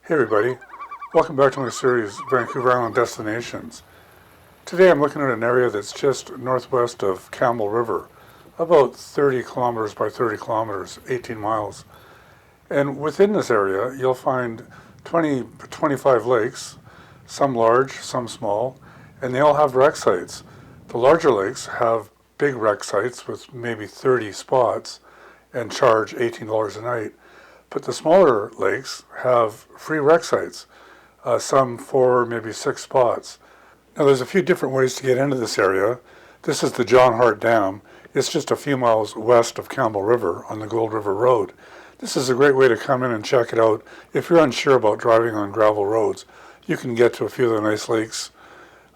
Hey everybody, welcome back to my series, Vancouver Island Destinations. Today I'm looking at an area that's just northwest of Campbell River, about 30 kilometers by 30 kilometers, 18 miles. And within this area you'll find 20 to 25 lakes, some large, some small, and they all have wreck sites. The larger lakes have big wreck sites with maybe 30 spots and charge $18 a night. But the smaller lakes have free wreck sites, some 4, maybe 6 spots. Now there's a few different ways to get into this area. This is the Hart Dam. It's just a few miles west of Campbell River on the Gold River Road. This is a great way to come in and check it out. If you're unsure about driving on gravel roads, you can get to a few of the nice lakes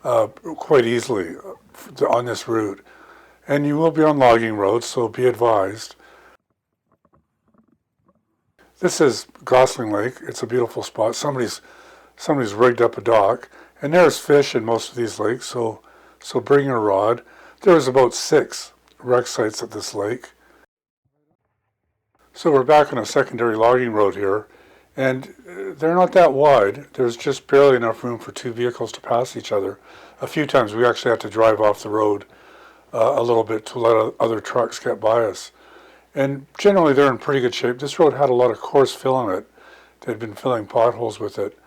quite easily on this route. And you will be on logging roads, so be advised. This is Gosling Lake. It's a beautiful spot. Somebody's rigged up a dock, and there's fish in most of these lakes, so bring your rod. There's about 6 wreck sites at this lake. So we're back on a secondary logging road here, and they're not that wide. There's just barely enough room for 2 vehicles to pass each other. A few times we actually had to drive off the road a little bit to let other trucks get by us. And generally they're in pretty good shape. This road had a lot of coarse fill in it. They'd been filling potholes with it.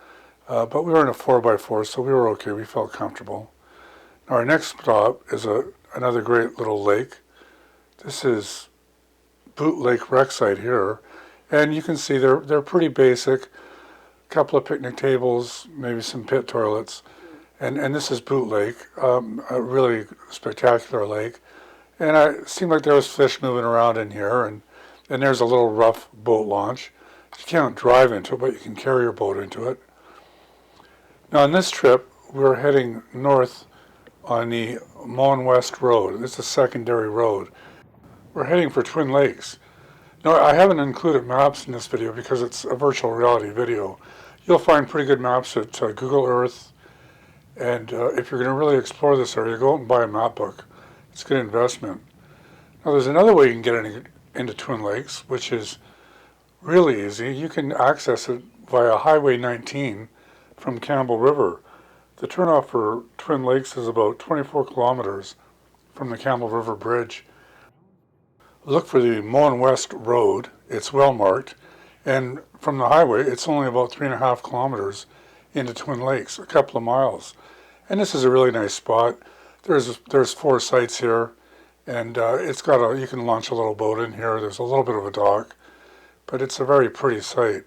But we were in a 4x4, so we were okay. We felt comfortable. Now our next stop is another great little lake. This is Boot Lake Wreck Site here. And you can see they're pretty basic. A couple of picnic tables, maybe some pit toilets. And this is Boot Lake, a really spectacular lake. And it seemed like there was fish moving around in here, and there's a little rough boat launch. You can't drive into it, but you can carry your boat into it. Now on this trip, we're heading north on the Mon West Road. This is a secondary road. We're heading for Twin Lakes. Now I haven't included maps in this video because it's a virtual reality video. You'll find pretty good maps at Google Earth, and if you're going to really explore this area, go out and buy a map book. It's a good investment. Now there's another way you can get into Twin Lakes, which is really easy. You can access it via Highway 19 from Campbell River. The turnoff for Twin Lakes is about 24 kilometers from the Campbell River Bridge. Look for the Mon West Road. It's well marked. And from the highway, it's only about 3.5 kilometers into Twin Lakes, a couple of miles. And this is a really nice spot. There's 4 sites here, and you can launch a little boat in here. There's a little bit of a dock, but it's a very pretty site.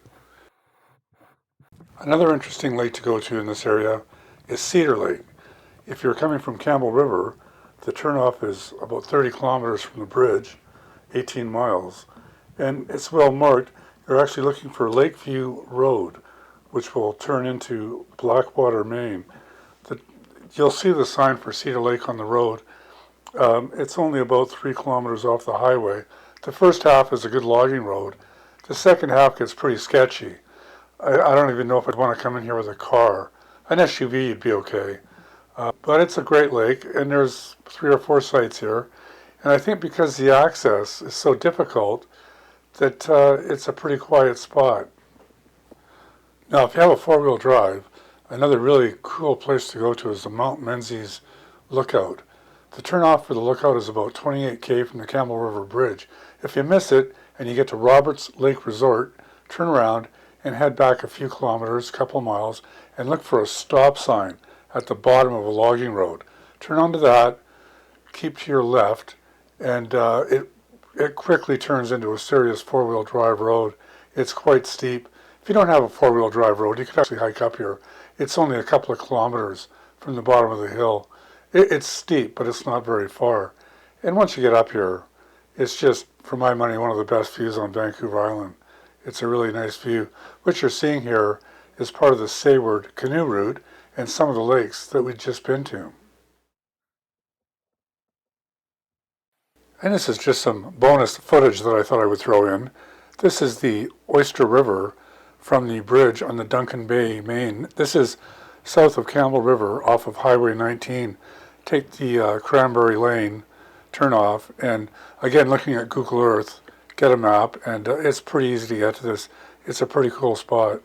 Another interesting lake to go to in this area is Cedar Lake. If you're coming from Campbell River, the turnoff is about 30 kilometers from the bridge, 18 miles, and it's well marked. You're actually looking for Lakeview Road, which will turn into Blackwater, Maine. You'll see the sign for Cedar Lake on the road. It's only about 3 kilometers off the highway. The first half is a good logging road. The second half gets pretty sketchy. I don't even know if I'd want to come in here with a car. An SUV would be okay. But it's a great lake, and there's 3 or 4 sites here. And I think because the access is so difficult that it's a pretty quiet spot. Now, if you have a 4-wheel drive, another really cool place to go to is the Mount Menzies lookout. The turnoff for the lookout is about 28K from the Campbell River Bridge. If you miss it and you get to Roberts Lake Resort, turn around and head back a few kilometers, a couple miles, and look for a stop sign at the bottom of a logging road. Turn onto that, keep to your left, and it quickly turns into a serious 4-wheel drive road. It's quite steep. If you don't have a 4-wheel drive road, you can actually hike up here. It's only a couple of kilometers from the bottom of the hill. It's steep, but it's not very far. And once you get up here, it's just, for my money, one of the best views on Vancouver Island. It's a really nice view. What you're seeing here is part of the Sayward canoe route and some of the lakes that we've just been to. And this is just some bonus footage that I thought I would throw in. This is the Oyster River from the bridge on the Duncan Bay, Maine. This is south of Campbell River off of Highway 19. Take the Cranberry Lane turn off, and again, looking at Google Earth, get a map, and it's pretty easy to get to this. It's a pretty cool spot.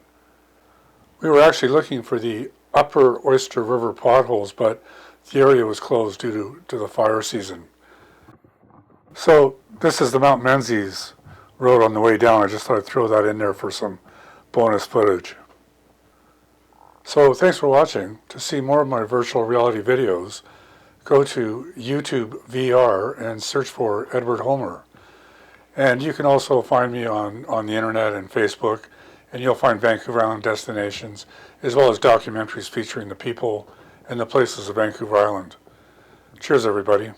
We were actually looking for the upper Oyster River potholes, but the area was closed due to the fire season. So this is the Mount Menzies road on the way down. I just thought I'd throw that in there for some bonus footage. So thanks for watching. To see more of my virtual reality videos, go to YouTube VR and search for Edward Homer. And you can also find me on the internet and Facebook, and you'll find Vancouver Island destinations, as well as documentaries featuring the people and the places of Vancouver Island. Cheers, everybody.